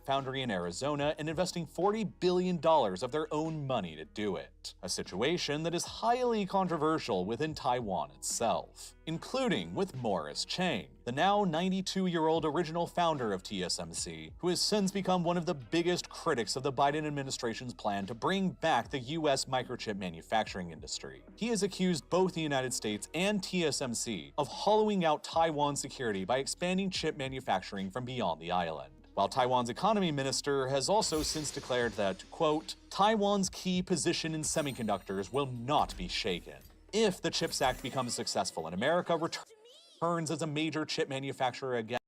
foundry in Arizona and investing $40 billion of their own money to do it. A situation that is highly controversial within Taiwan itself, including with Morris Chang, the now 92-year-old original founder of TSMC, who has since become one of the biggest critics of the Biden administration's plan to bring back the US microchip manufacturing industry. He has accused both the United States and TSMC of hollowing out Taiwan's security by expanding chip manufacturing from beyond the island. While Taiwan's economy minister has also since declared that, quote, Taiwan's key position in semiconductors will not be shaken. If the CHIPS Act becomes successful and America returns as a major chip manufacturer again.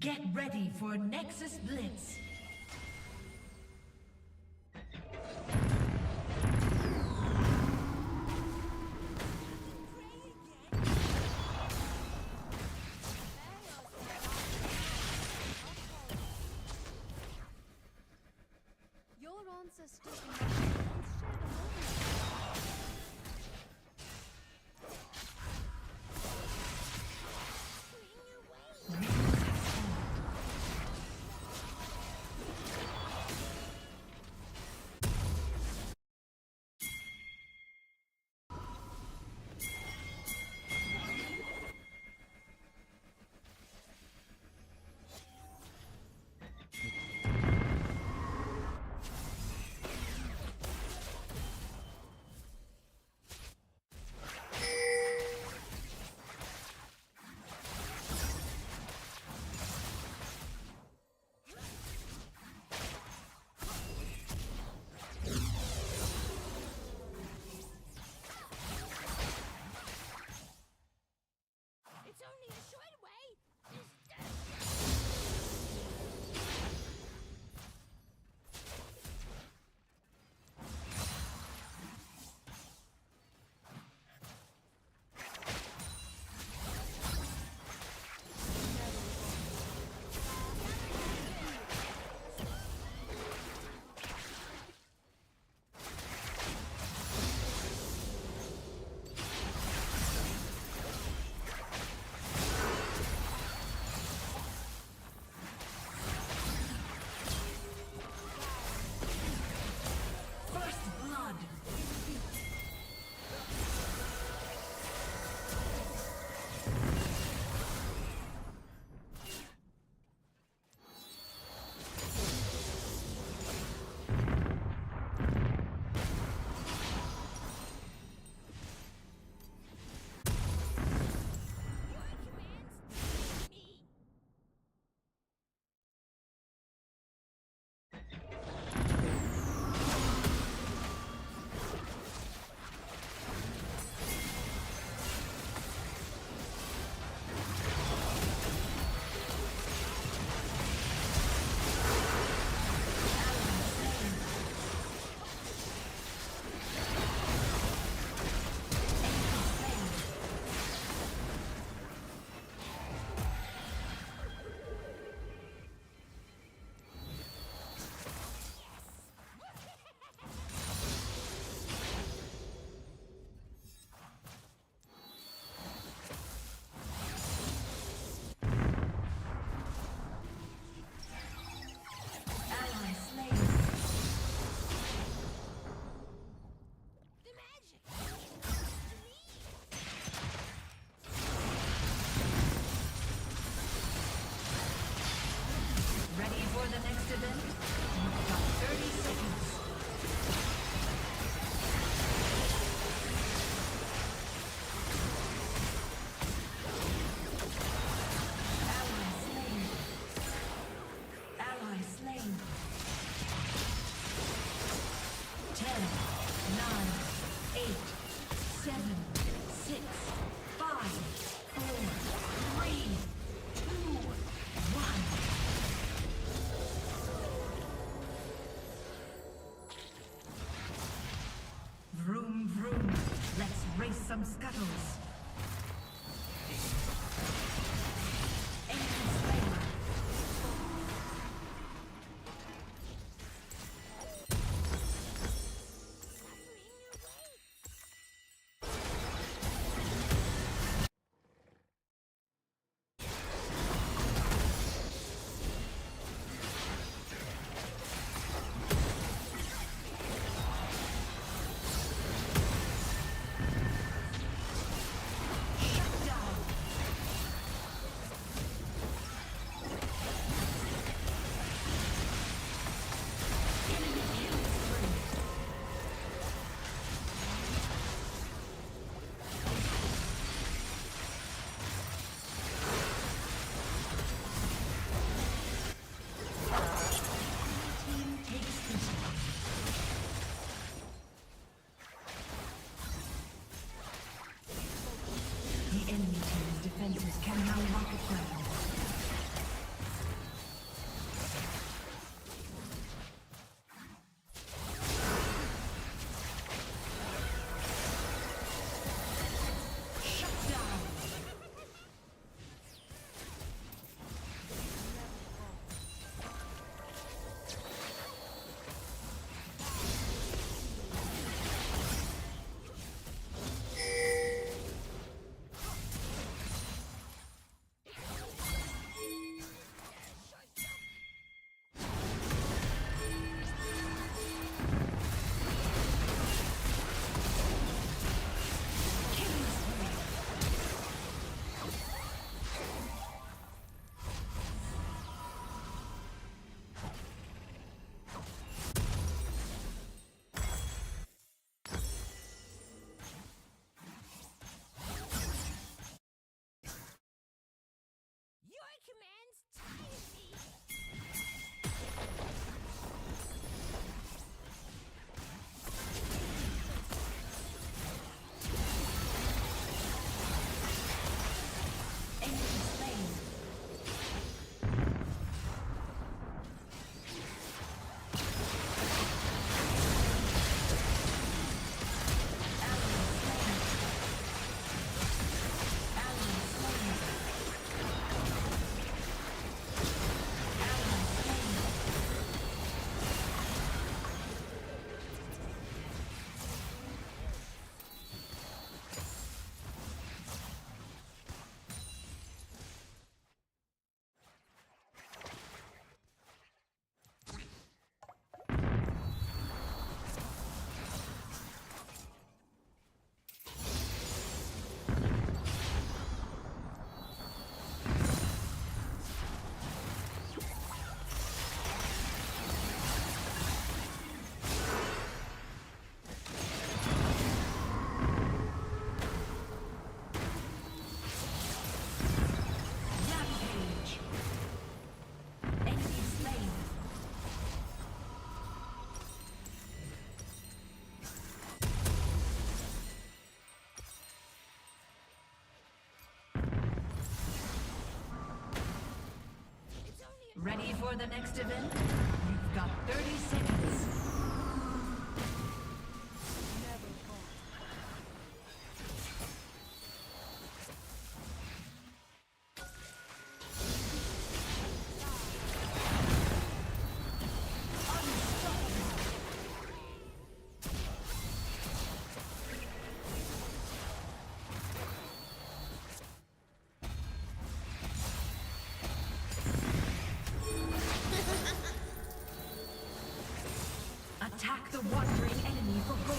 Get ready for Nexus Blitz. Your ancestors once shared a some scuttles. Ready for the next event? You've got 30 seconds. Attack the wandering enemy for gold.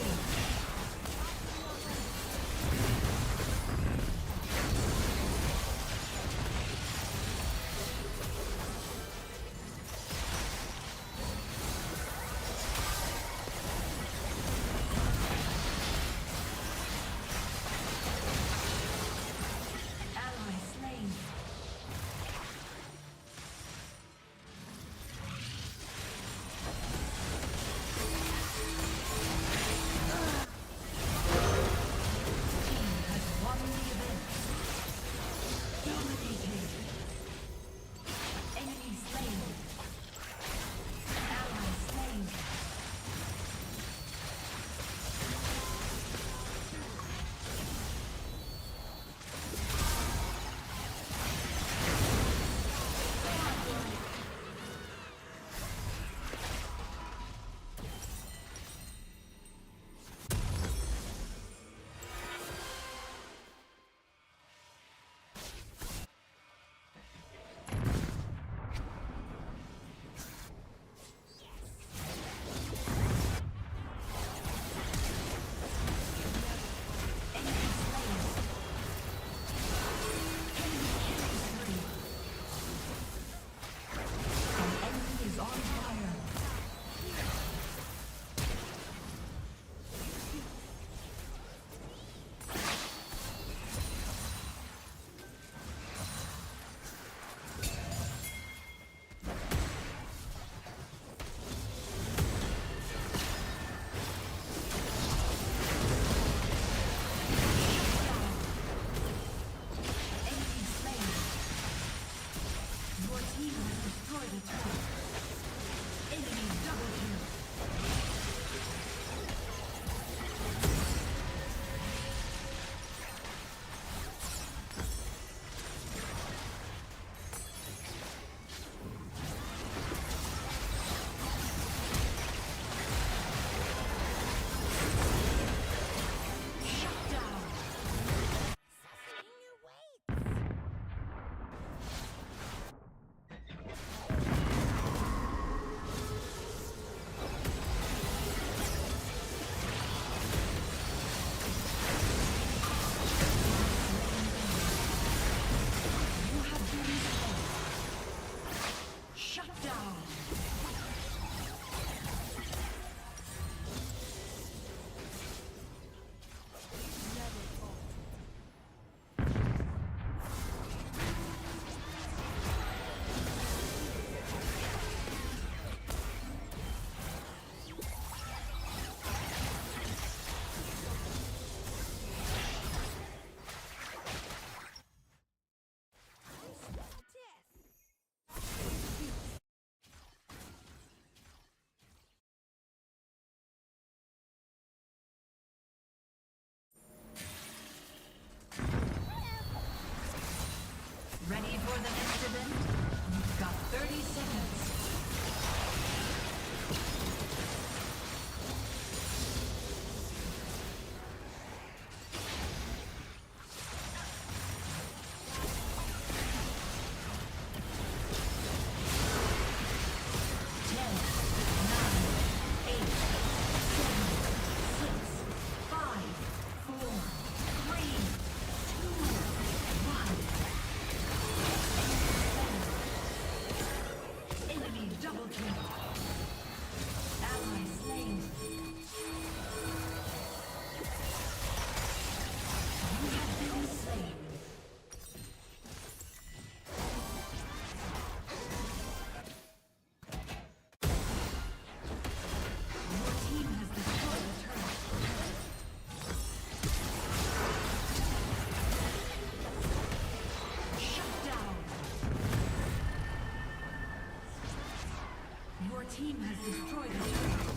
Ready for the next event? You've got 30 seconds. Enemy destroyed a turret.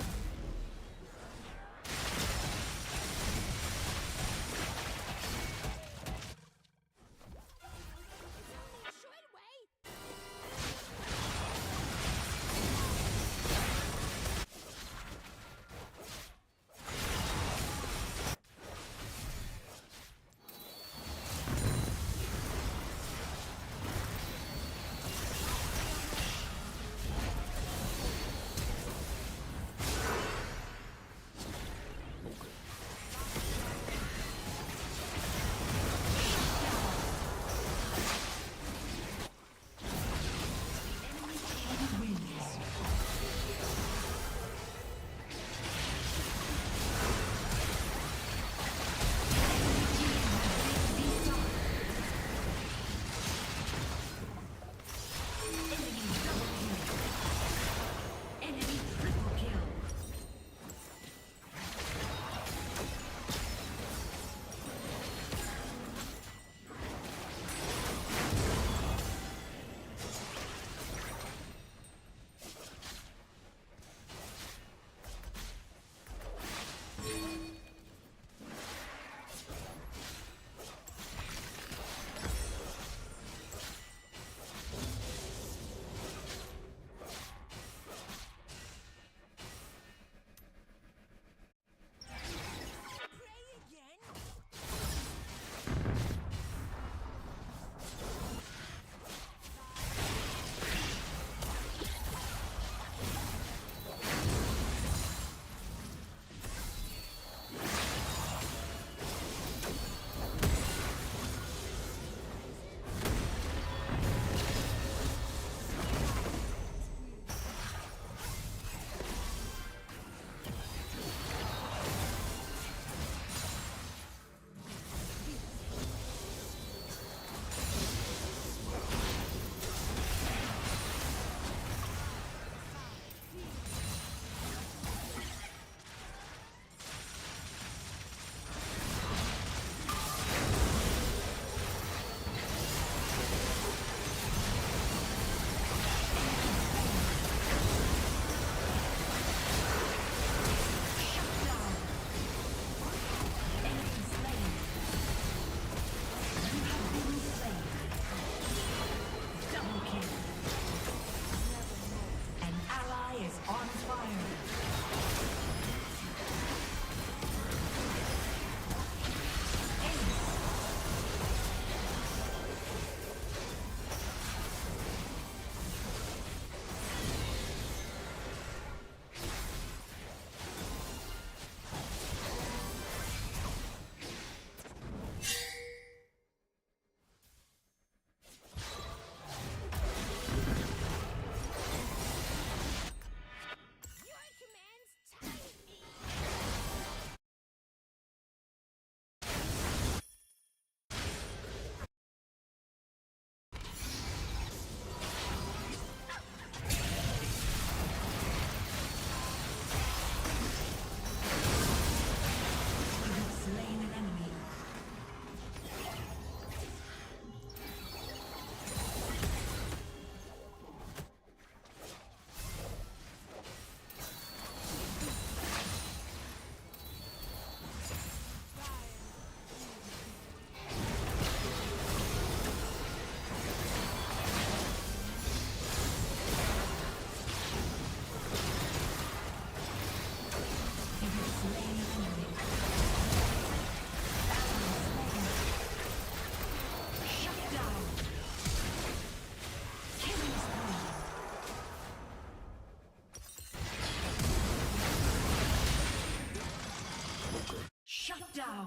Down.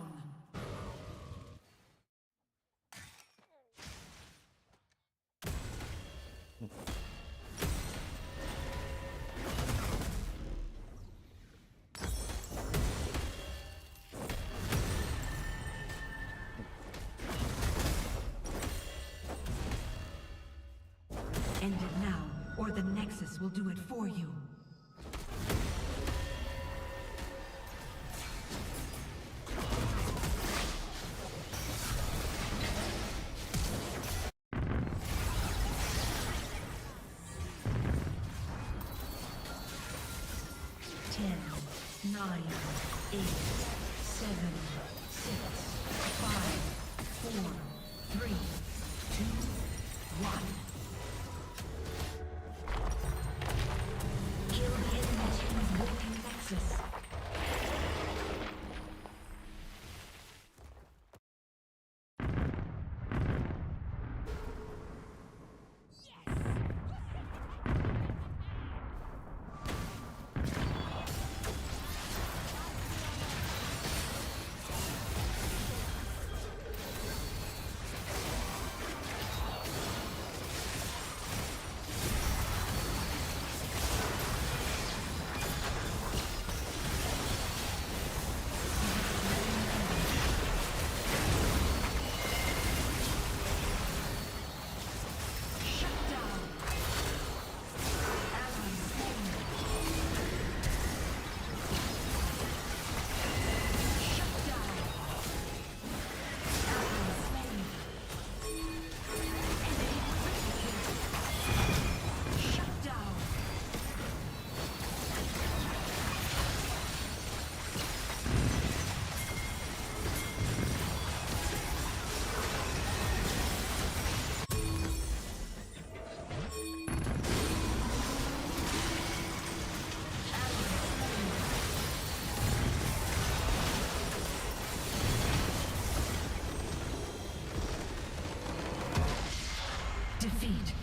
End it now, or the Nexus will do it for you. 9, 8, 7, 6, 5, 4, 3, 2, 1. Kill the enemy team's walking nexus. Defeat.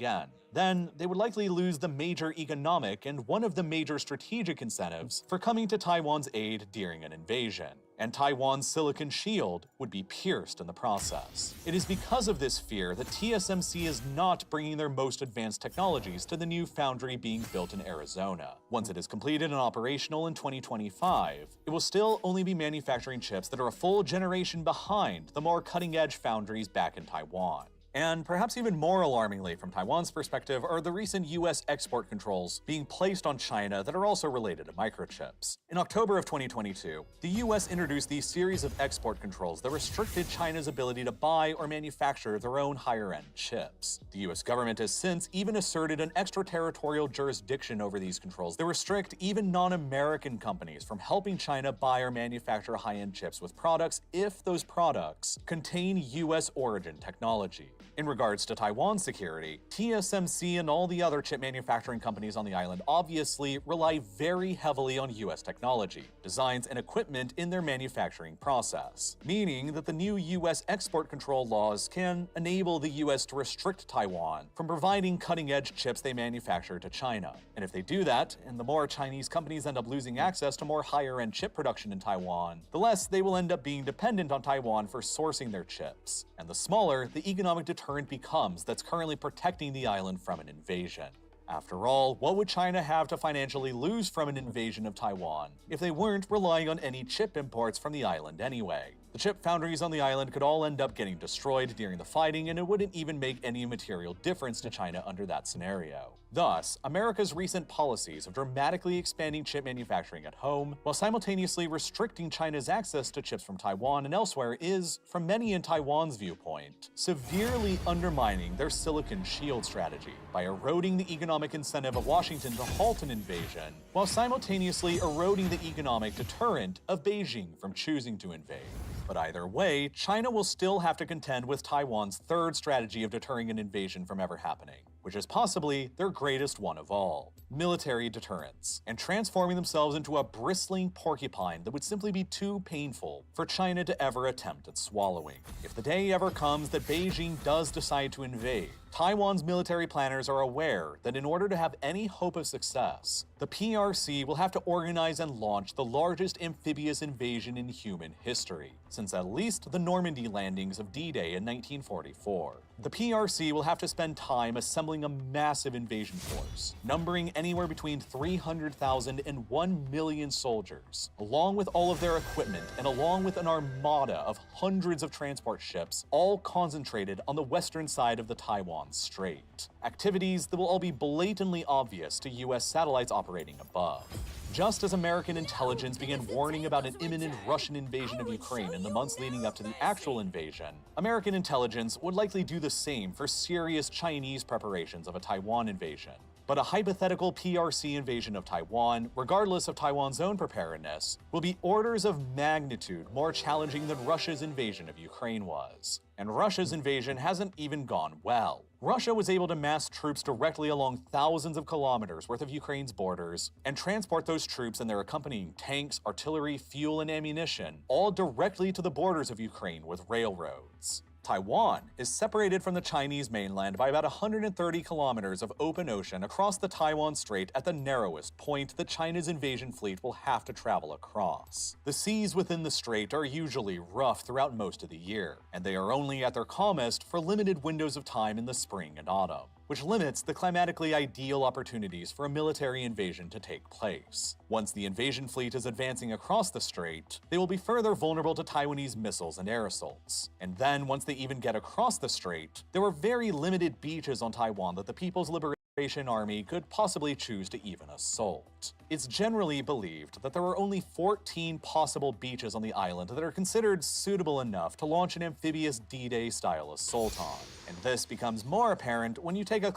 Again. Then they would likely lose the major economic and one of the major strategic incentives for coming to Taiwan's aid during an invasion, and Taiwan's silicon shield would be pierced in the process. It is because of this fear that TSMC is not bringing their most advanced technologies to the new foundry being built in Arizona. Once it is completed and operational in 2025, it will still only be manufacturing chips that are a full generation behind the more cutting-edge foundries back in Taiwan. And perhaps even more alarmingly from Taiwan's perspective are the recent US export controls being placed on China that are also related to microchips. In October of 2022, the US introduced these series of export controls that restricted China's ability to buy or manufacture their own higher-end chips. The US government has since even asserted an extraterritorial jurisdiction over these controls that restrict even non-American companies from helping China buy or manufacture high-end chips with products if those products contain US origin technology. In regards to Taiwan's security, TSMC and all the other chip manufacturing companies on the island obviously rely very heavily on US technology, designs, and equipment in their manufacturing process, meaning that the new US export control laws can enable the US to restrict Taiwan from providing cutting-edge chips they manufacture to China. And if they do that, and the more Chinese companies end up losing access to more higher-end chip production in Taiwan, the less they will end up being dependent on Taiwan for sourcing their chips, and the smaller the economic deterrent becomes that's currently protecting the island from an invasion. After all, what would China have to financially lose from an invasion of Taiwan if they weren't relying on any chip imports from the island anyway? The chip foundries on the island could all end up getting destroyed during the fighting, and it wouldn't even make any material difference to China under that scenario. Thus, America's recent policies of dramatically expanding chip manufacturing at home, while simultaneously restricting China's access to chips from Taiwan and elsewhere is, from many in Taiwan's viewpoint, severely undermining their silicon shield strategy by eroding the economic incentive of Washington to halt an invasion, while simultaneously eroding the economic deterrent of Beijing from choosing to invade. But either way, China will still have to contend with Taiwan's third strategy of deterring an invasion from ever happening, which is possibly their greatest one of all: military deterrence, and transforming themselves into a bristling porcupine that would simply be too painful for China to ever attempt at swallowing. If the day ever comes that Beijing does decide to invade, Taiwan's military planners are aware that in order to have any hope of success, the PRC will have to organize and launch the largest amphibious invasion in human history, since at least the Normandy landings of D-Day in 1944. The PRC will have to spend time assembling a massive invasion force, numbering anywhere between 300,000 and 1 million soldiers, along with all of their equipment and along with an armada of hundreds of transport ships, all concentrated on the western side of the Taiwan Strait. Activities that will all be blatantly obvious to US satellites operating above. Just as American intelligence began warning about an imminent Russian invasion of Ukraine in the months leading up to the actual invasion, American intelligence would likely do the same for serious Chinese preparations of a Taiwan invasion. but a hypothetical PRC invasion of Taiwan, regardless of Taiwan's own preparedness, will be orders of magnitude more challenging than Russia's invasion of Ukraine was. And Russia's invasion hasn't even gone well. Russia was able to mass troops directly along thousands of kilometers worth of Ukraine's borders and transport those troops and their accompanying tanks, artillery, fuel, and ammunition all directly to the borders of Ukraine with railroads. Taiwan is separated from the Chinese mainland by about 130 kilometers of open ocean across the Taiwan Strait at the narrowest point that China's invasion fleet will have to travel across. The seas within the strait are usually rough throughout most of the year, and they are only at their calmest for limited windows of time in the spring and autumn, which limits the climatically ideal opportunities for a military invasion to take place. Once the invasion fleet is advancing across the strait, they will be further vulnerable to Taiwanese missiles and air assaults. And then, once they even get across the strait, there were very limited beaches on Taiwan that the People's Liberation Army could possibly choose to even assault. It's generally believed that there are only 14 possible beaches on the island that are considered suitable enough to launch an amphibious D-Day style assault on. And this becomes more apparent when you take a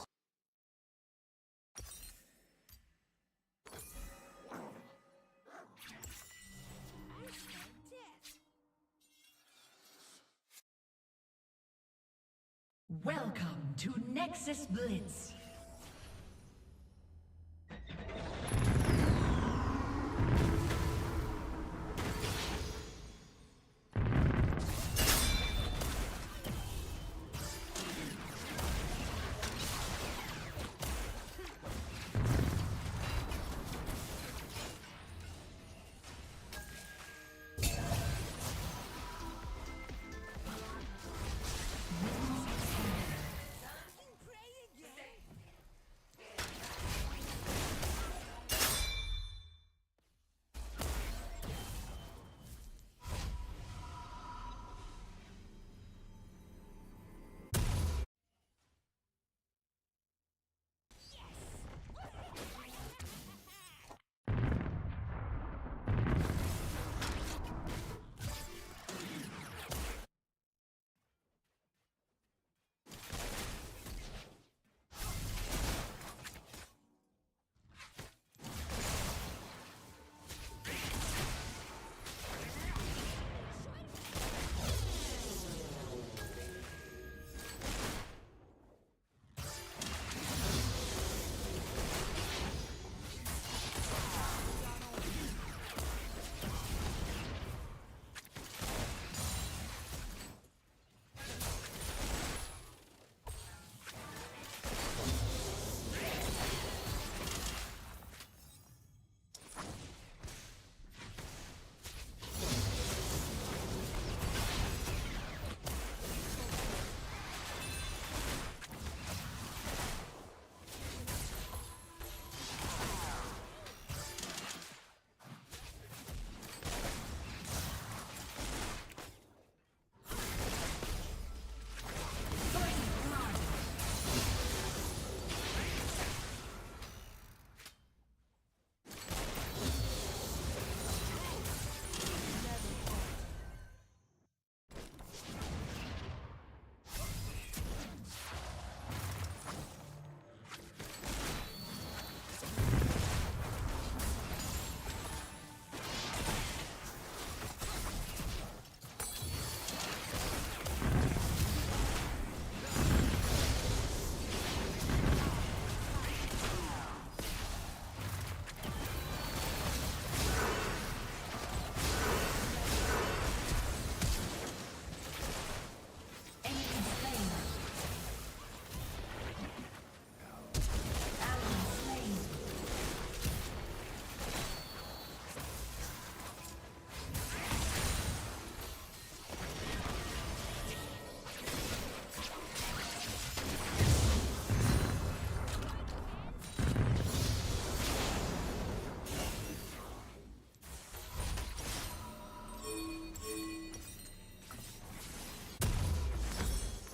Welcome to Nexus Blitz.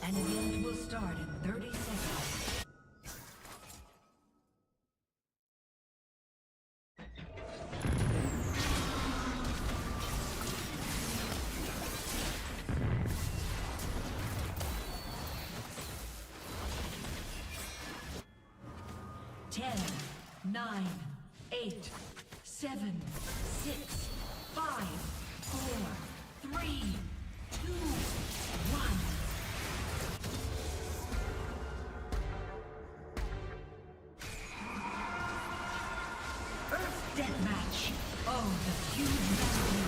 An event will start in 30 seconds. 10, 9, 8, 7, 6, 5, 4, 3, 2, 1. Earth Deathmatch. Oh, the huge battle.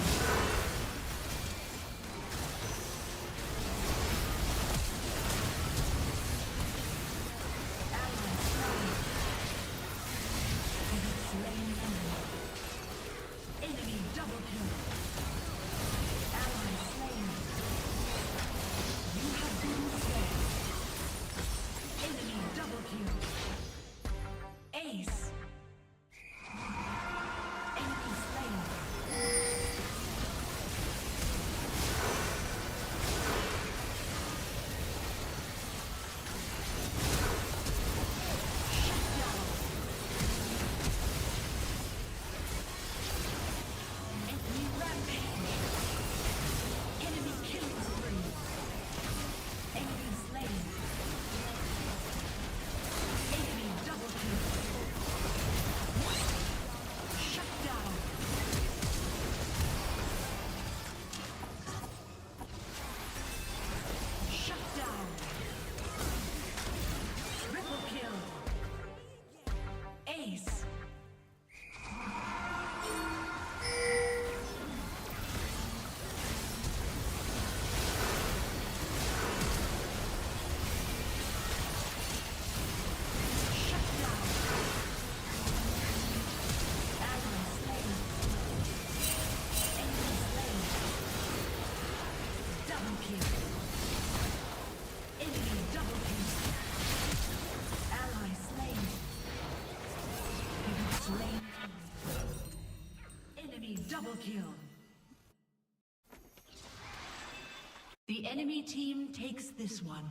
Double kill. The enemy team takes this one.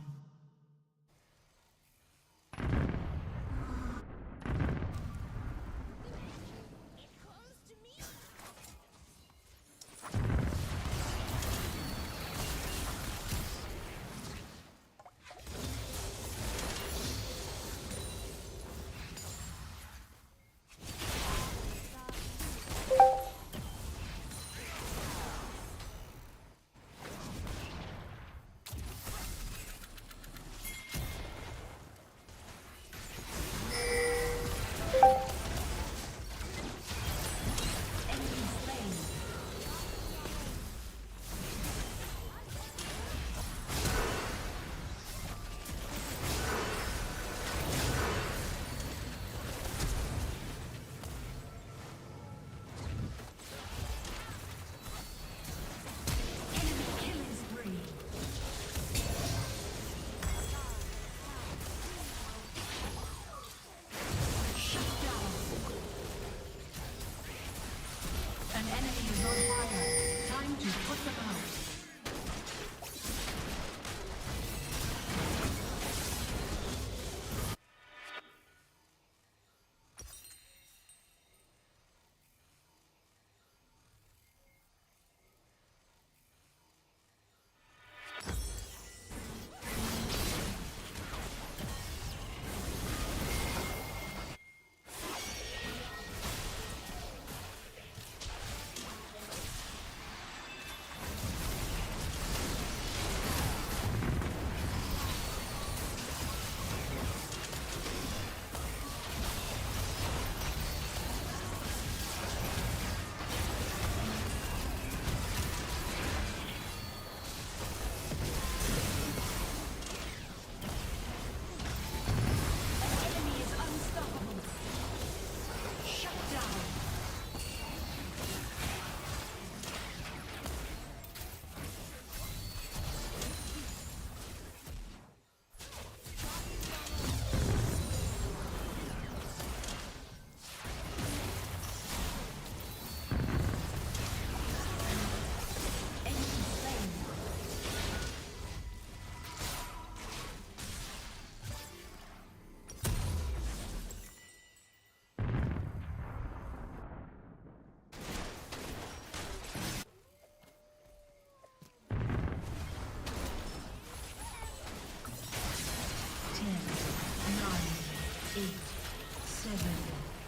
7,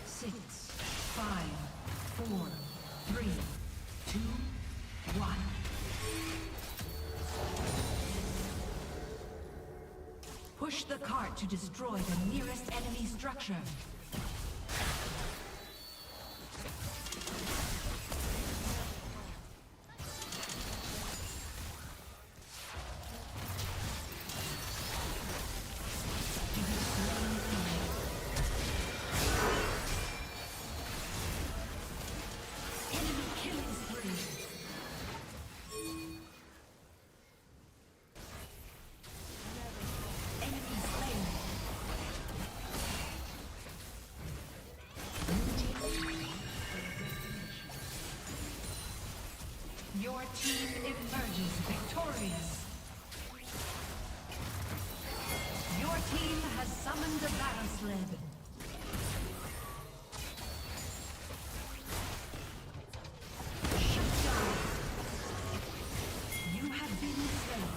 6, 5, 4, 3, 2, 1. Push the cart to destroy the nearest enemy structure. Your team emerges victorious. Your team has summoned a battle sled. Shut down. You have been slain.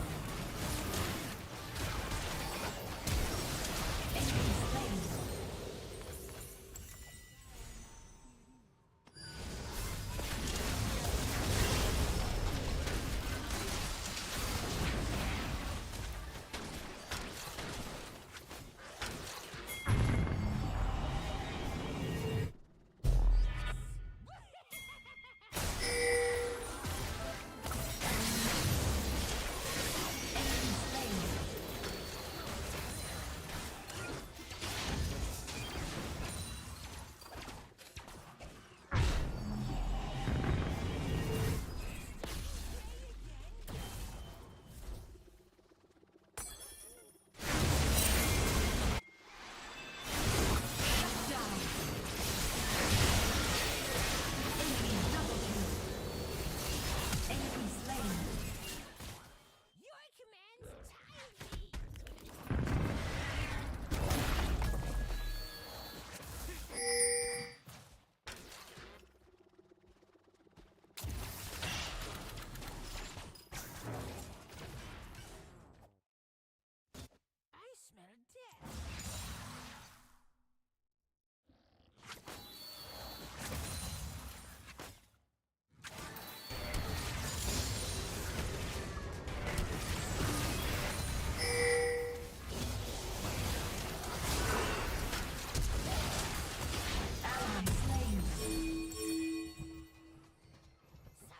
Enemy slain.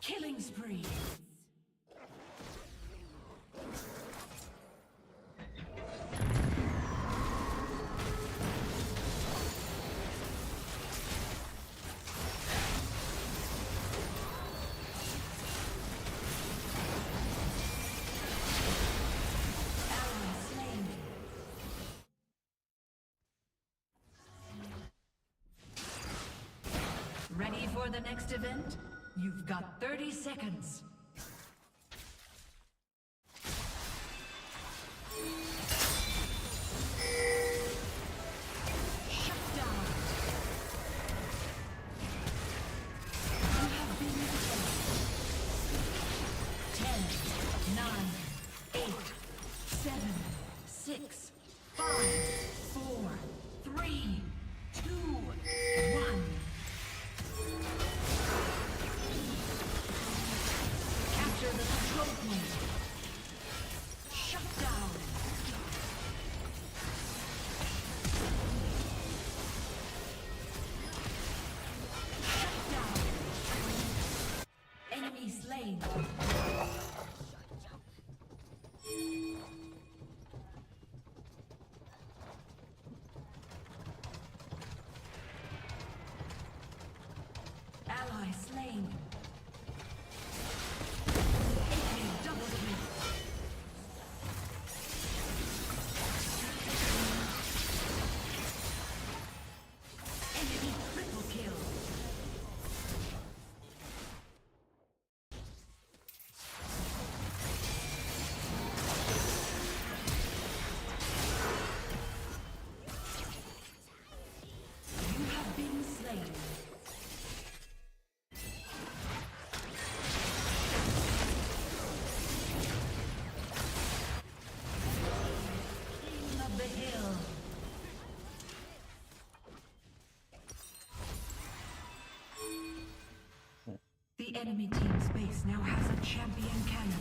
Killing spree. Ready for the next event? You've got 30 seconds. Shut down. You have been defeated. 10, 9, 8, 7, 6, 5, 4, 3, 2, 1. Capture the control point. Shut down. Shut down. Enemy slain. The enemy team's base now has a champion cannon.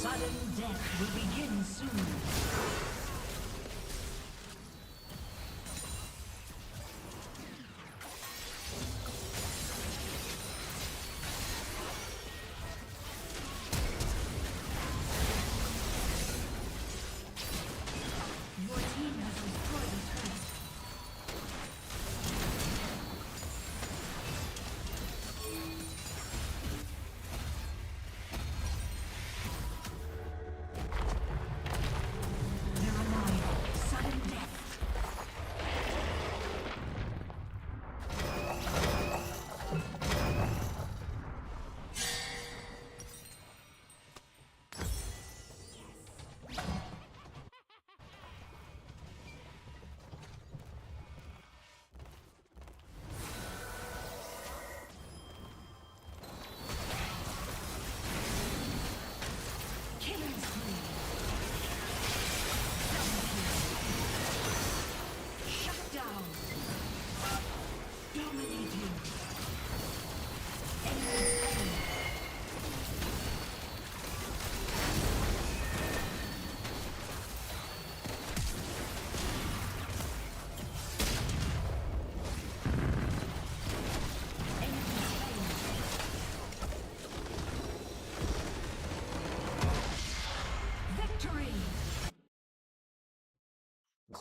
Sudden death will begin soon.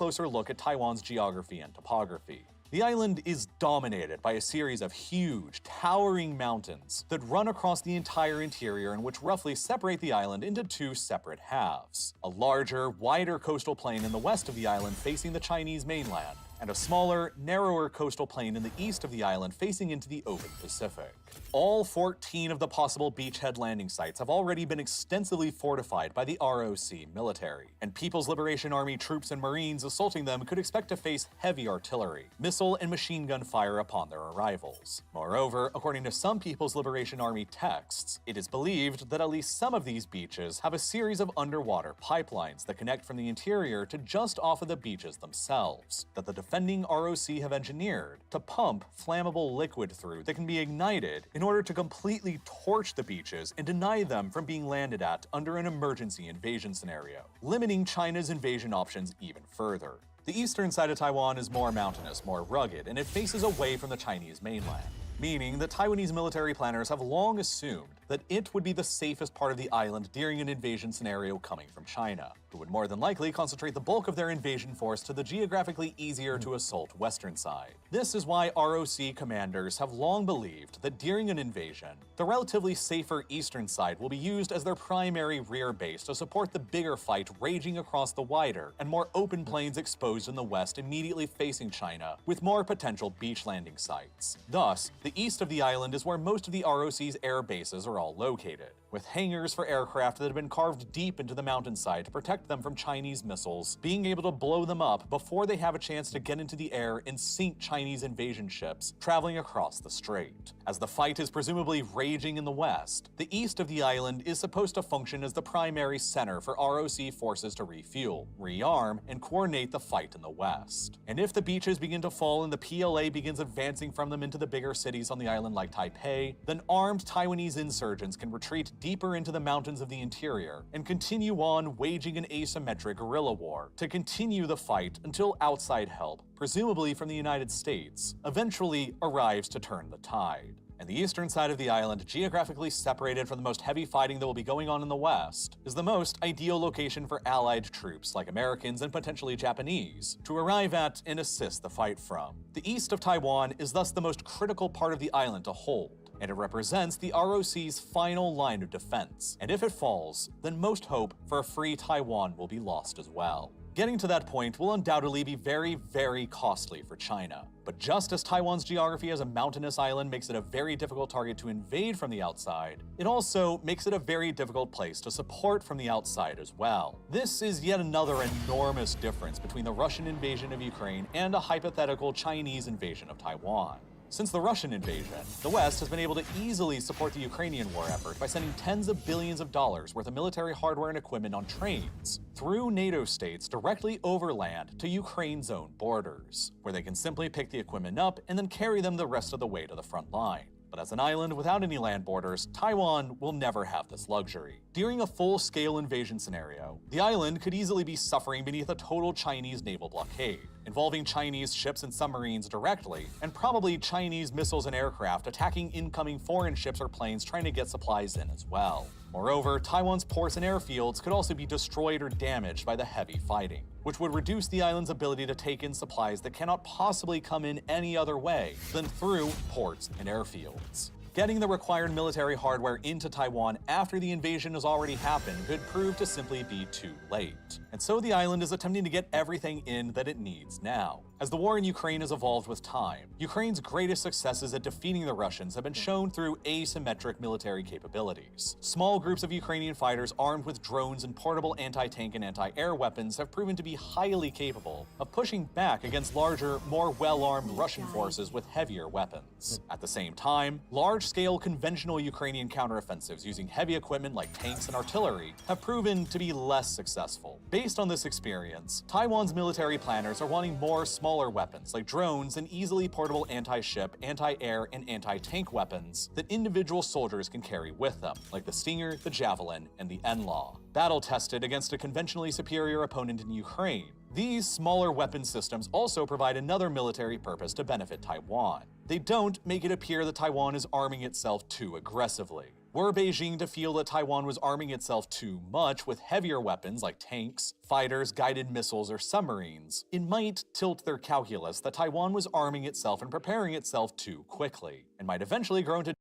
closer look at Taiwan's geography and topography. The island is dominated by a series of huge, towering mountains that run across the entire interior and which roughly separate the island into two separate halves. A larger, wider coastal plain in the west of the island facing the Chinese mainland, and a smaller, narrower coastal plain in the east of the island facing into the open Pacific. All 14 of the possible beachhead landing sites have already been extensively fortified by the ROC military, and People's Liberation Army troops and Marines assaulting them could expect to face heavy artillery, missile and machine gun fire upon their arrivals. Moreover, according to some People's Liberation Army texts, it is believed that at least some of these beaches have a series of underwater pipelines that connect from the interior to just off of the beaches themselves, that the defending ROC have engineered to pump flammable liquid through that can be ignited in order to completely torch the beaches and deny them from being landed at under an emergency invasion scenario, limiting China's invasion options even further. The eastern side of Taiwan is more mountainous, more rugged, and it faces away from the Chinese mainland, meaning that Taiwanese military planners have long assumed that it would be the safest part of the island during an invasion scenario coming from China, who would more than likely concentrate the bulk of their invasion force to the geographically easier to assault western side. This is why ROC commanders have long believed that during an invasion, the relatively safer eastern side will be used as their primary rear base to support the bigger fight raging across the wider and more open plains exposed in the west immediately facing China, with more potential beach landing sites. Thus, the east of the island is where most of the ROC's air bases are all located, with hangars for aircraft that have been carved deep into the mountainside to protect them from Chinese missiles, being able to blow them up before they have a chance to get into the air and sink Chinese invasion ships traveling across the strait. As the fight is presumably raging in the west, the east of the island is supposed to function as the primary center for ROC forces to refuel, rearm, and coordinate the fight in the west. And if the beaches begin to fall and the PLA begins advancing from them into the bigger cities on the island like Taipei, then armed Taiwanese insurgents can retreat deeper into the mountains of the interior and continue on waging an asymmetric guerrilla war to continue the fight until outside help, presumably from the United States, eventually arrives to turn the tide. And the eastern side of the island, geographically separated from the most heavy fighting that will be going on in the west, is the most ideal location for allied troops like Americans and potentially Japanese to arrive at and assist the fight from. The east of Taiwan is thus the most critical part of the island to hold, and it represents the ROC's final line of defense. And if it falls, then most hope for a free Taiwan will be lost as well. Getting to that point will undoubtedly be very, very costly for China. But just as Taiwan's geography as a mountainous island makes it a very difficult target to invade from the outside, it also makes it a very difficult place to support from the outside as well. This is yet another enormous difference between the Russian invasion of Ukraine and a hypothetical Chinese invasion of Taiwan. Since the Russian invasion, the West has been able to easily support the Ukrainian war effort by sending tens of billions of dollars worth of military hardware and equipment on trains through NATO states directly overland to Ukraine's own borders, where they can simply pick the equipment up and then carry them the rest of the way to the front line. But as an island without any land borders, Taiwan will never have this luxury. During a full-scale invasion scenario, the island could easily be suffering beneath a total Chinese naval blockade, involving Chinese ships and submarines directly, and probably Chinese missiles and aircraft attacking incoming foreign ships or planes trying to get supplies in as well. Moreover, Taiwan's ports and airfields could also be destroyed or damaged by the heavy fighting, which would reduce the island's ability to take in supplies that cannot possibly come in any other way than through ports and airfields. Getting the required military hardware into Taiwan after the invasion has already happened could prove to simply be too late. And so the island is attempting to get everything in that it needs now. As the war in Ukraine has evolved with time, Ukraine's greatest successes at defeating the Russians have been shown through asymmetric military capabilities. Small groups of Ukrainian fighters armed with drones and portable anti-tank and anti-air weapons have proven to be highly capable of pushing back against larger, more well-armed Russian forces with heavier weapons. At the same time, large-scale conventional Ukrainian counteroffensives using heavy equipment like tanks and artillery have proven to be less successful. Based on this experience, Taiwan's military planners are wanting more smaller weapons like drones and easily portable anti-ship, anti-air, and anti-tank weapons that individual soldiers can carry with them, like the Stinger, the Javelin, and the NLAW. Battle-tested against a conventionally superior opponent in Ukraine, these smaller weapon systems also provide another military purpose to benefit Taiwan. They don't make it appear that Taiwan is arming itself too aggressively. Were Beijing to feel that Taiwan was arming itself too much with heavier weapons like tanks, fighters, guided missiles, or submarines, it might tilt their calculus that Taiwan was arming itself and preparing itself too quickly, and might eventually grow into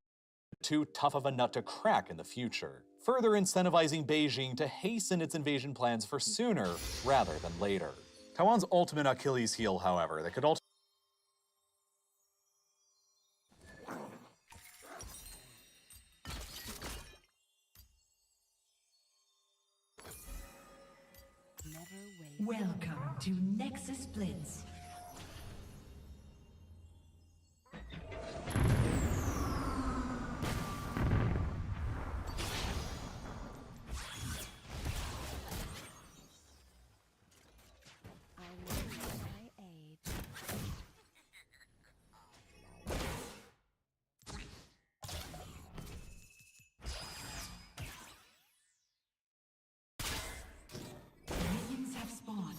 too tough of a nut to crack in the future, further incentivizing Beijing to hasten its invasion plans for sooner rather than later. Taiwan's ultimate Achilles heel, however, that could Welcome to Nexus Blitz. Minions have spawned.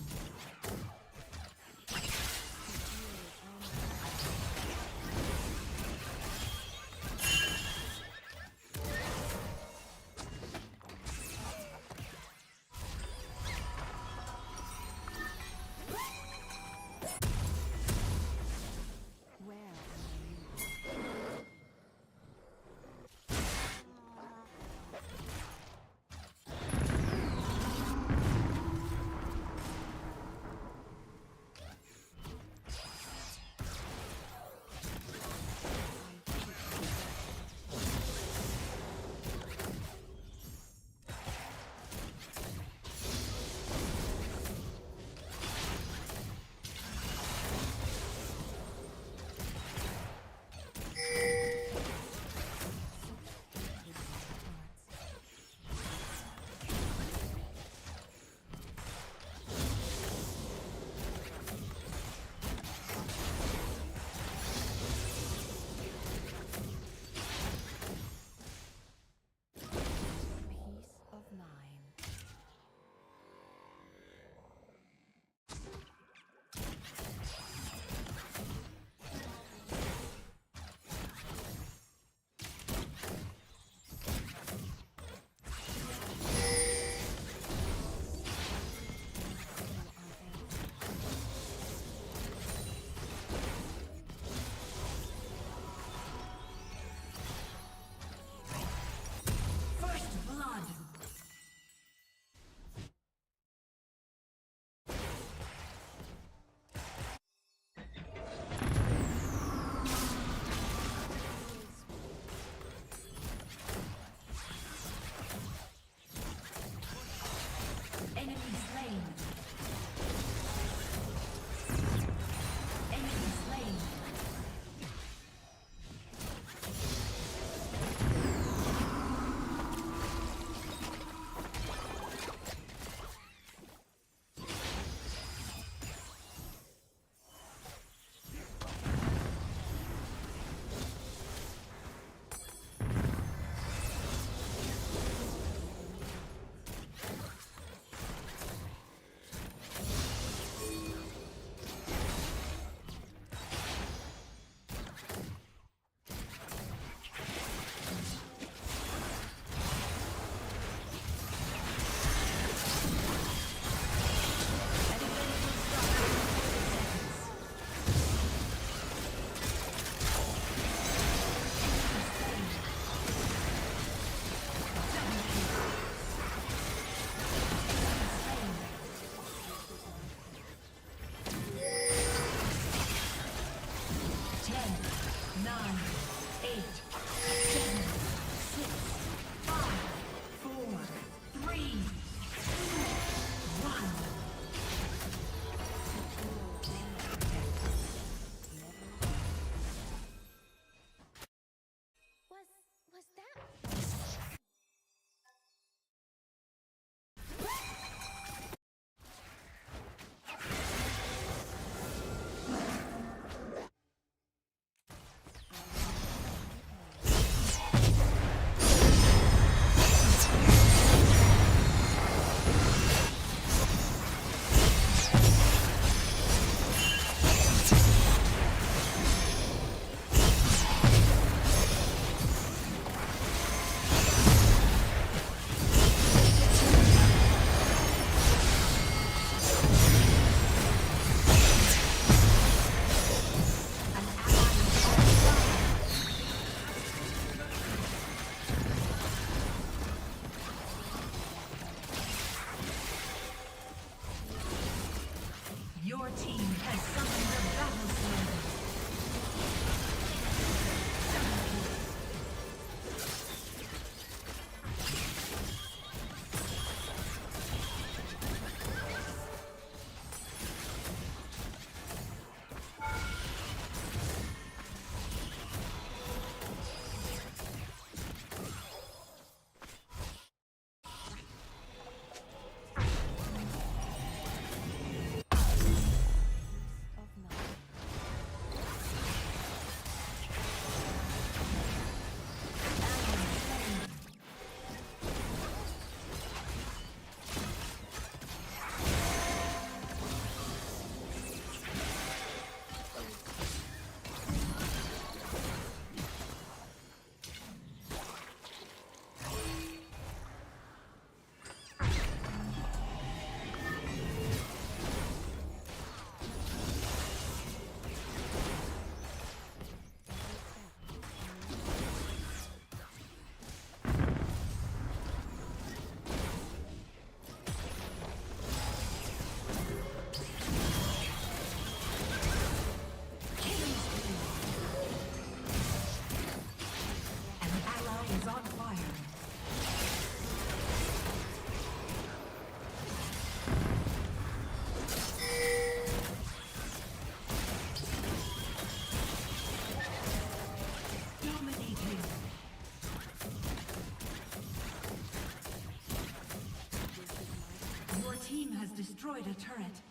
team has destroyed a turret.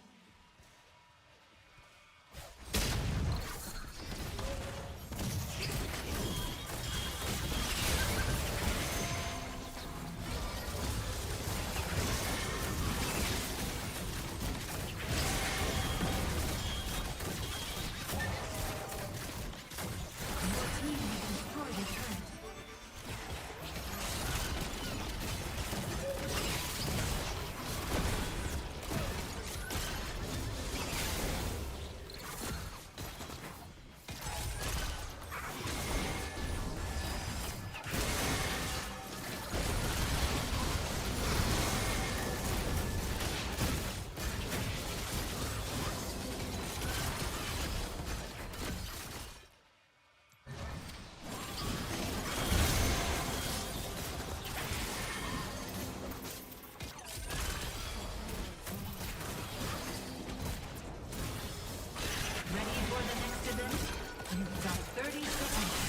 You've got 30 seconds.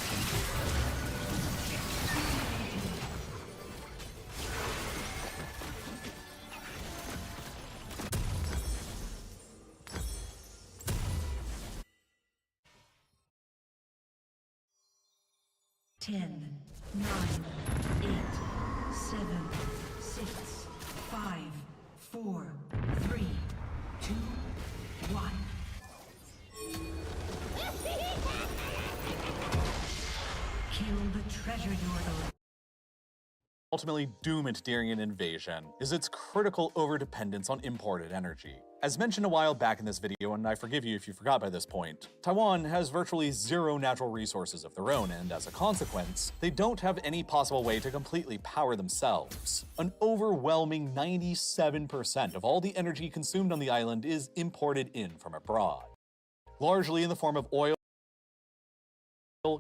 10, 9, 8, 7, 6, 5, 4, 3, 2, 1. Kill the treasure yordle. Ultimately doom it during an invasion is its critical overdependence on imported energy. As mentioned a while back in this video, and I forgive you if you forgot by this point, Taiwan has virtually zero natural resources of their own, and as a consequence, they don't have any possible way to completely power themselves. An overwhelming 97% of all the energy consumed on the island is imported in from abroad, largely in the form of oil,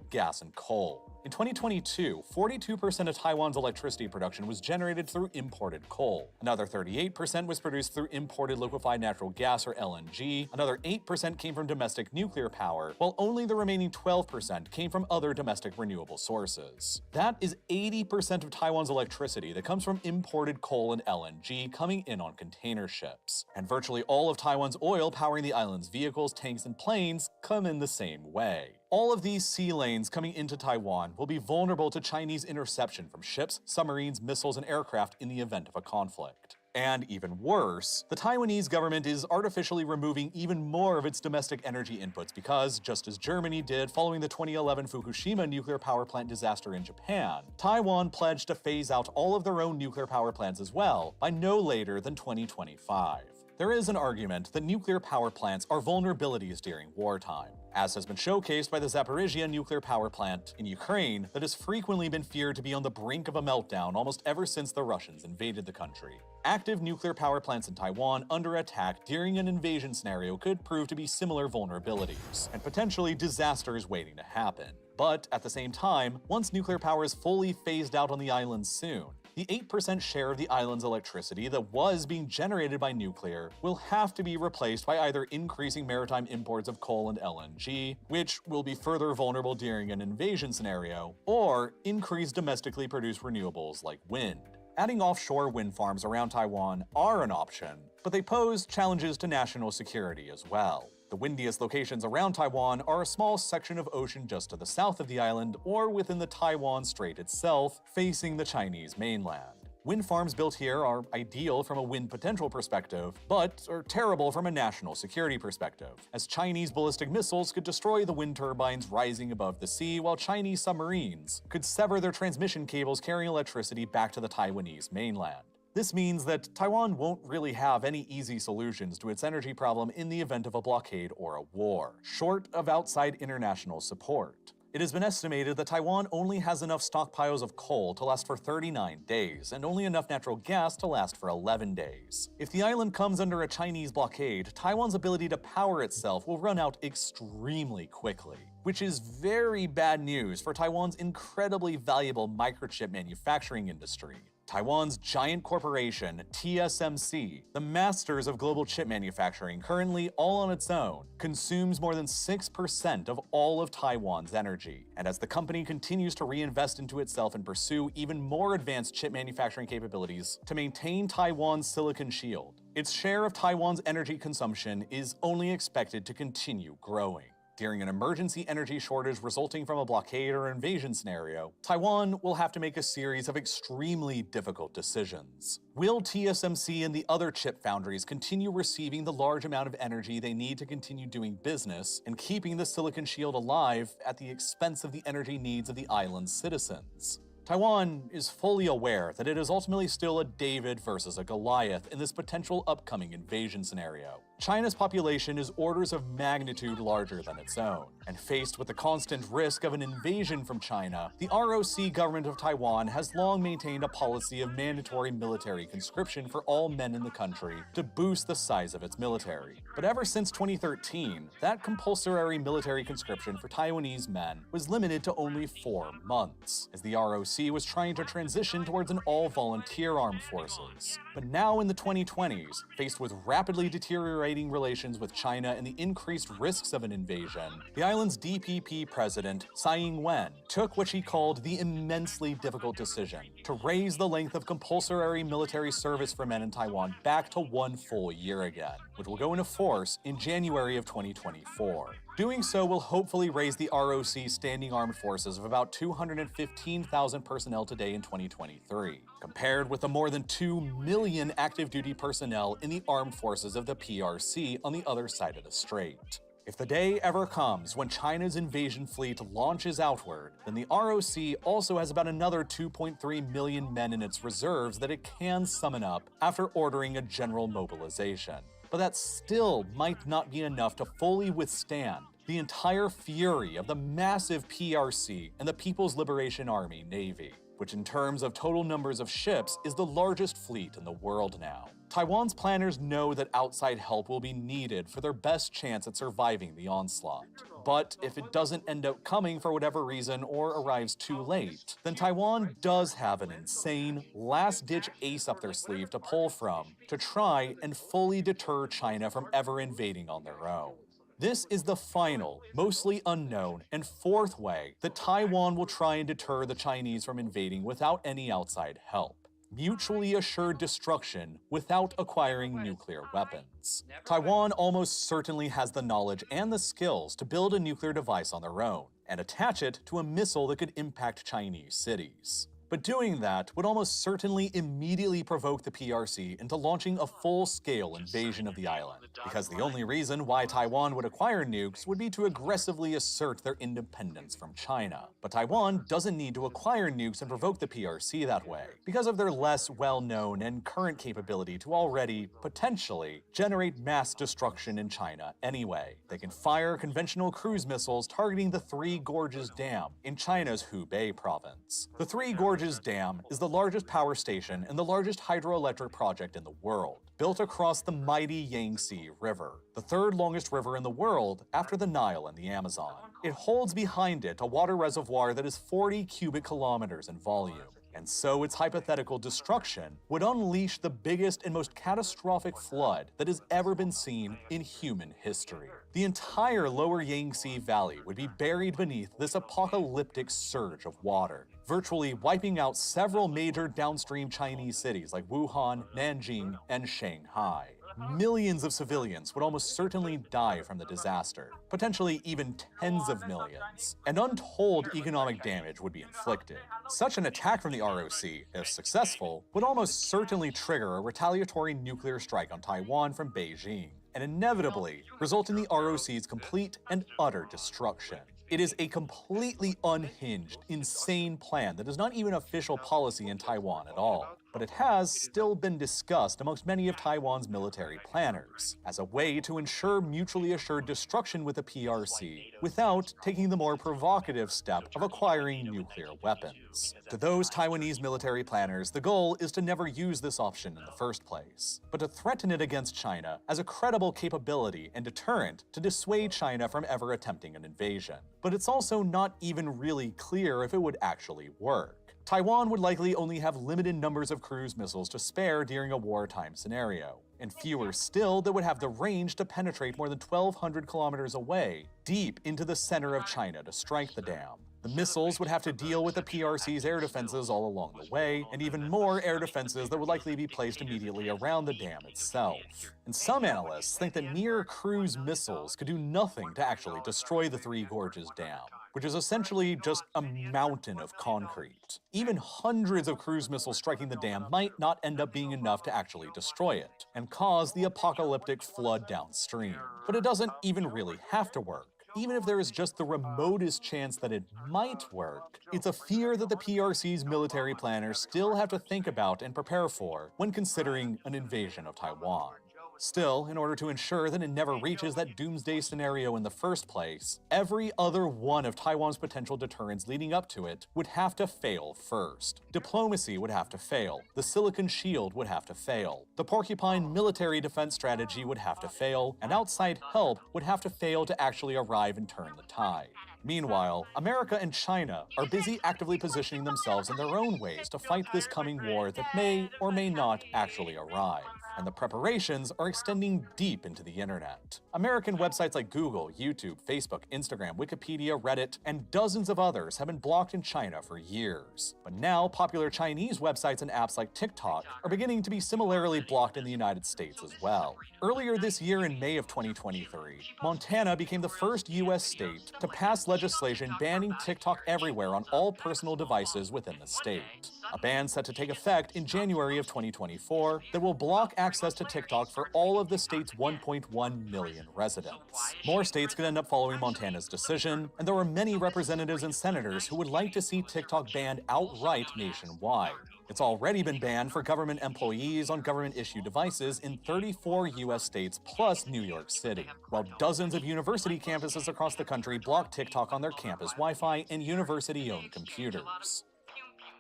gas, and coal. In 2022, 42% of Taiwan's electricity production was generated through imported coal. Another 38% was produced through imported liquefied natural gas or LNG. Another 8% came from domestic nuclear power, while only the remaining 12% came from other domestic renewable sources. That is 80% of Taiwan's electricity that comes from imported coal and LNG coming in on container ships. And virtually all of Taiwan's oil powering the island's vehicles, tanks, and planes come in the same way. All of these sea lanes coming into Taiwan will be vulnerable to Chinese interception from ships, submarines, missiles, and aircraft in the event of a conflict. And even worse, the Taiwanese government is artificially removing even more of its domestic energy inputs because, just as Germany did following the 2011 Fukushima nuclear power plant disaster in Japan, Taiwan pledged to phase out all of their own nuclear power plants as well by no later than 2025. There is an argument that nuclear power plants are vulnerabilities during wartime, as has been showcased by the Zaporizhia nuclear power plant in Ukraine that has frequently been feared to be on the brink of a meltdown almost ever since the Russians invaded the country. Active nuclear power plants in Taiwan under attack during an invasion scenario could prove to be similar vulnerabilities, and potentially disasters waiting to happen. But at the same time, once nuclear power is fully phased out on the island soon, the 8% share of the island's electricity that was being generated by nuclear will have to be replaced by either increasing maritime imports of coal and LNG, which will be further vulnerable during an invasion scenario, or increase domestically produced renewables like wind. Adding offshore wind farms around Taiwan are an option, but they pose challenges to national security as well. The windiest locations around Taiwan are a small section of ocean just to the south of the island or within the Taiwan Strait itself, facing the Chinese mainland. Wind farms built here are ideal from a wind potential perspective, but are terrible from a national security perspective, as Chinese ballistic missiles could destroy the wind turbines rising above the sea, while Chinese submarines could sever their transmission cables carrying electricity back to the Taiwanese mainland. This means that Taiwan won't really have any easy solutions to its energy problem in the event of a blockade or a war, short of outside international support. It has been estimated that Taiwan only has enough stockpiles of coal to last for 39 days, and only enough natural gas to last for 11 days. If the island comes under a Chinese blockade, Taiwan's ability to power itself will run out extremely quickly, which is very bad news for Taiwan's incredibly valuable microchip manufacturing industry. Taiwan's giant corporation, TSMC, the masters of global chip manufacturing, currently all on its own, consumes more than 6% of all of Taiwan's energy. And as the company continues to reinvest into itself and pursue even more advanced chip manufacturing capabilities to maintain Taiwan's silicon shield, its share of Taiwan's energy consumption is only expected to continue growing. During an emergency energy shortage resulting from a blockade or invasion scenario, Taiwan will have to make a series of extremely difficult decisions. Will TSMC and the other chip foundries continue receiving the large amount of energy they need to continue doing business and keeping the Silicon Shield alive at the expense of the energy needs of the island's citizens? Taiwan is fully aware that it is ultimately still a David versus a Goliath in this potential upcoming invasion scenario. China's population is orders of magnitude larger than its own, and faced with the constant risk of an invasion from China, the ROC government of Taiwan has long maintained a policy of mandatory military conscription for all men in the country to boost the size of its military. But ever since 2013, that compulsory military conscription for Taiwanese men was limited to only 4 months, as the ROC was trying to transition towards an all-volunteer armed forces. But now in the 2020s, faced with rapidly deteriorating relations with China and the increased risks of an invasion, the island's DPP president, Tsai Ing-wen, took what she called the immensely difficult decision to raise the length of compulsory military service for men in Taiwan back to 1 full year again, which will go into force in January of 2024. Doing so will hopefully raise the ROC standing armed forces of about 215,000 personnel today in 2023, compared with the more than 2 million active duty personnel in the armed forces of the PRC on the other side of the strait. If the day ever comes when China's invasion fleet launches outward, then the ROC also has about another 2.3 million men in its reserves that it can summon up after ordering a general mobilization. But that still might not be enough to fully withstand the entire fury of the massive PRC and the People's Liberation Army Navy, which in terms of total numbers of ships is the largest fleet in the world now. Taiwan's planners know that outside help will be needed for their best chance at surviving the onslaught. But if it doesn't end up coming for whatever reason or arrives too late, then Taiwan does have an insane, last-ditch ace up their sleeve to pull from to try and fully deter China from ever invading on their own. This is the final, mostly unknown, and 4th way that Taiwan will try and deter the Chinese from invading without any outside help. Mutually assured destruction without acquiring nuclear weapons. Taiwan almost certainly has the knowledge and the skills to build a nuclear device on their own, and attach it to a missile that could impact Chinese cities. But doing that would almost certainly immediately provoke the PRC into launching a full-scale invasion of the island, because the only reason why Taiwan would acquire nukes would be to aggressively assert their independence from China. But Taiwan doesn't need to acquire nukes and provoke the PRC that way, because of their less well-known and current capability to already, potentially, generate mass destruction in China anyway. They can fire conventional cruise missiles targeting the Three Gorges Dam in China's Hubei province. The Three Gorges Dam is the largest power station and the largest hydroelectric project in the world, built across the mighty Yangtze River, the 3rd longest river in the world after the Nile and the Amazon. It holds behind it a water reservoir that is 40 cubic kilometers in volume, and so its hypothetical destruction would unleash the biggest and most catastrophic flood that has ever been seen in human history. The entire lower Yangtze Valley would be buried beneath this apocalyptic surge of water, virtually wiping out several major downstream Chinese cities like Wuhan, Nanjing, and Shanghai. Millions of civilians would almost certainly die from the disaster, potentially even tens of millions, and untold economic damage would be inflicted. Such an attack from the ROC, if successful, would almost certainly trigger a retaliatory nuclear strike on Taiwan from Beijing, and inevitably result in the ROC's complete and utter destruction. It is a completely unhinged, insane plan that is not even official policy in Taiwan at all, but it has still been discussed amongst many of Taiwan's military planners as a way to ensure mutually assured destruction with the PRC without taking the more provocative step of acquiring nuclear weapons. To those Taiwanese military planners, the goal is to never use this option in the first place, but to threaten it against China as a credible capability and deterrent to dissuade China from ever attempting an invasion. But it's also not even really clear if it would actually work. Taiwan would likely only have limited numbers of cruise missiles to spare during a wartime scenario, and fewer still that would have the range to penetrate more than 1,200 kilometers away, deep into the center of China to strike the dam. The missiles would have to deal with the PRC's air defenses all along the way, and even more air defenses that would likely be placed immediately around the dam itself. And some analysts think that near-cruise missiles could do nothing to actually destroy the Three Gorges Dam, which is essentially just a mountain of concrete. Even hundreds of cruise missiles striking the dam might not end up being enough to actually destroy it, and cause the apocalyptic flood downstream. But it doesn't even really have to work. Even if there is just the remotest chance that it might work, it's a fear that the PRC's military planners still have to think about and prepare for when considering an invasion of Taiwan. Still, in order to ensure that it never reaches that doomsday scenario in the first place, every other one of Taiwan's potential deterrents leading up to it would have to fail first. Diplomacy would have to fail, the Silicon Shield would have to fail, the Porcupine military defense strategy would have to fail, and outside help would have to fail to actually arrive and turn the tide. Meanwhile, America and China are busy actively positioning themselves in their own ways to fight this coming war that may or may not actually arrive. And the preparations are extending deep into the internet. American websites like Google, YouTube, Facebook, Instagram, Wikipedia, Reddit, and dozens of others have been blocked in China for years. But now, popular Chinese websites and apps like TikTok are beginning to be similarly blocked in the United States as well. Earlier this year, in May of 2023, Montana became the first U.S. state to pass legislation banning TikTok everywhere on all personal devices within the state. A ban set to take effect in January of 2024 that will block access to TikTok for all of the state's 1.1 million residents. More states could end up following Montana's decision, and there are many representatives and senators who would like to see TikTok banned outright nationwide. It's already been banned for government employees on government-issued devices in 34 U.S. states plus New York City, while dozens of university campuses across the country block TikTok on their campus Wi-Fi and university-owned computers.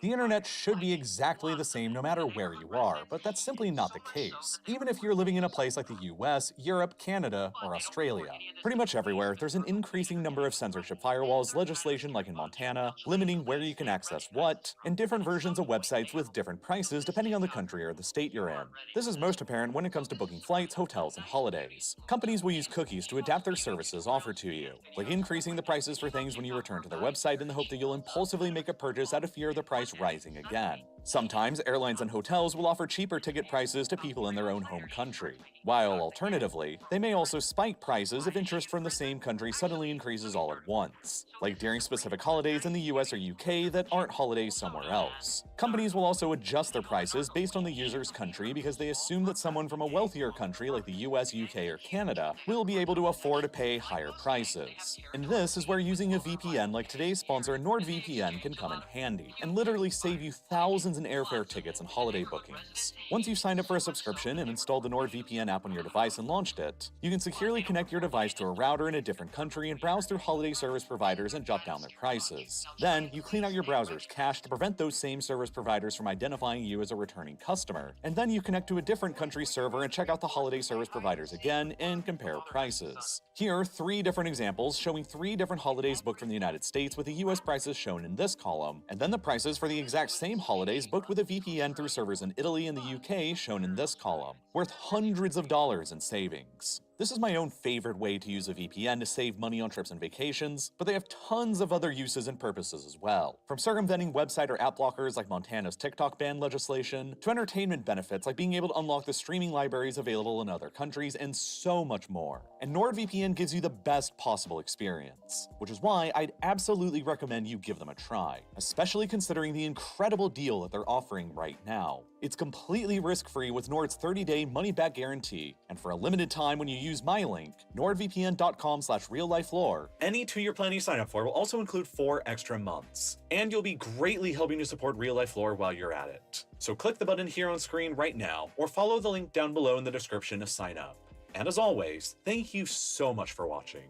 The internet should be exactly the same no matter where you are, but that's simply not the case, even if you're living in a place like the US, Europe, Canada, or Australia. Pretty much everywhere, there's an increasing number of censorship firewalls, legislation like in Montana, limiting where you can access what, and different versions of websites with different prices depending on the country or the state you're in. This is most apparent when it comes to booking flights, hotels, and holidays. Companies will use cookies to adapt their services offered to you, like increasing the prices for things when you return to their website in the hope that you'll impulsively make a purchase out of fear of the price rising again. Sometimes airlines and hotels will offer cheaper ticket prices to people in their own home country, while alternatively, they may also spike prices if interest from the same country suddenly increases all at once, like during specific holidays in the US or UK that aren't holidays somewhere else. Companies will also adjust their prices based on the user's country because they assume that someone from a wealthier country like the US, UK, or Canada will be able to afford to pay higher prices. And this is where using a VPN like today's sponsor NordVPN can come in handy, and literally save you thousands in airfare tickets and holiday bookings. Once you've signed up for a subscription and installed the NordVPN app on your device and launched it, you can securely connect your device to a router in a different country and browse through holiday service providers and jot down their prices. Then, you clean out your browser's cache to prevent those same service providers from identifying you as a returning customer, and then you connect to a different country's server and check out the holiday service providers again and compare prices. Here are 3 different examples showing 3 different holidays booked from the United States with the US prices shown in this column, and then the prices for the exact same holidays booked with a VPN through servers in Italy and the UK shown in this column, worth hundreds of dollars in savings. This is my own favorite way to use a VPN to save money on trips and vacations, but they have tons of other uses and purposes as well. From circumventing website or app blockers like Montana's TikTok ban legislation, to entertainment benefits like being able to unlock the streaming libraries available in other countries, and so much more. And NordVPN gives you the best possible experience, which is why I'd absolutely recommend you give them a try, especially considering the incredible deal that they're offering right now. It's completely risk-free with Nord's 30-day money-back guarantee, and for a limited time when you use my link, nordvpn.com/reallifelore, any 2-year plan you sign up for will also include 4 extra months. And you'll be greatly helping to support Real Life Lore while you're at it. So click the button here on screen right now, or follow the link down below in the description to sign up. And as always, thank you so much for watching.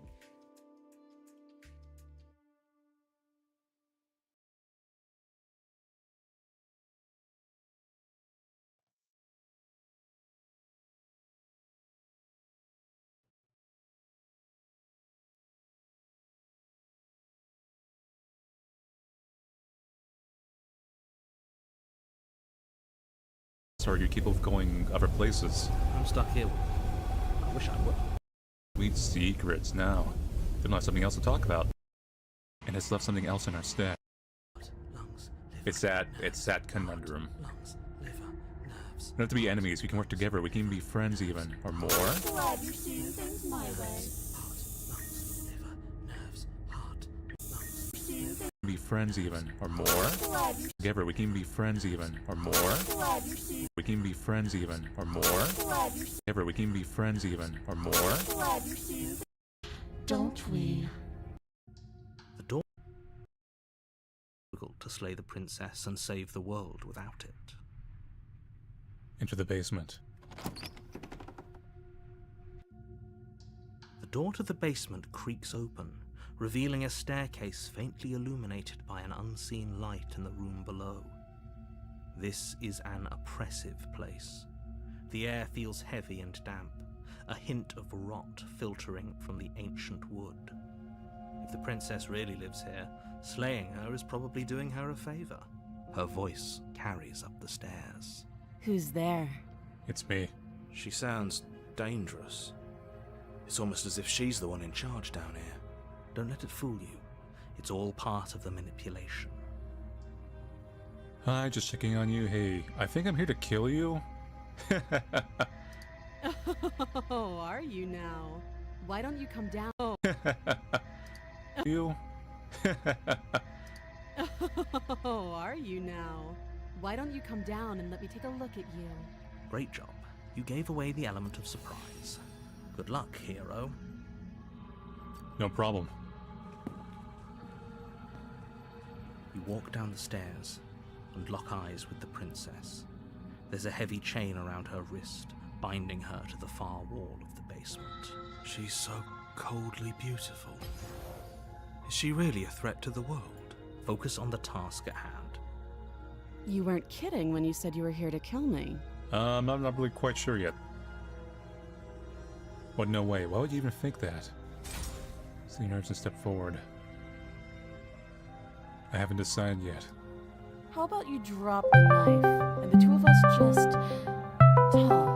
Sorry, you keep going other places. I'm stuck here. I wish I would. Sweet secrets now. Then I have something else to talk about. and has left something else in our stead. Lungs, It's that conundrum. lungs, liver, nerves. We don't have to be enemies. We can work together. We can be friends even, or more. Glad you see things my way. Lungs, liver, nerves, heart, lungs. Be friends even, or more. Glad you Together, we can be friends even, or more. glad you see We can be friends even, or more. glad you Together, we can be friends even, or more. glad you see. Don't we? The door. Difficult to slay the princess and save the world without it. Enter the basement. The door to the basement creaks open, revealing a staircase faintly illuminated by an unseen light in the room below. This is an oppressive place. The air feels heavy and damp, a hint of rot filtering from the ancient wood. If the princess really lives here, slaying her is probably doing her a favor. Her voice carries up the stairs. Who's there? It's me. She sounds dangerous. It's almost as if she's the one in charge down here. Don't let it fool you. It's all part of the manipulation. Hi, just checking on you. Hey, I think I'm here to kill you. Oh, are you now? Why don't you come down? You? Oh, are you now? Why don't you come down and let me take a look at you? Great job. You gave away the element of surprise. Good luck, hero. No problem. You walk down the stairs and lock eyes with the princess. There's a heavy chain around her wrist, binding her to the far wall of the basement. She's so coldly beautiful. Is she really a threat to the world? Focus on the task at hand. You weren't kidding when you said you were here to kill me. I'm not really quite sure yet. What? No way. Why would you even think that? See nerves and step forward. I haven't decided yet. How about you drop the knife and the two of us just talk?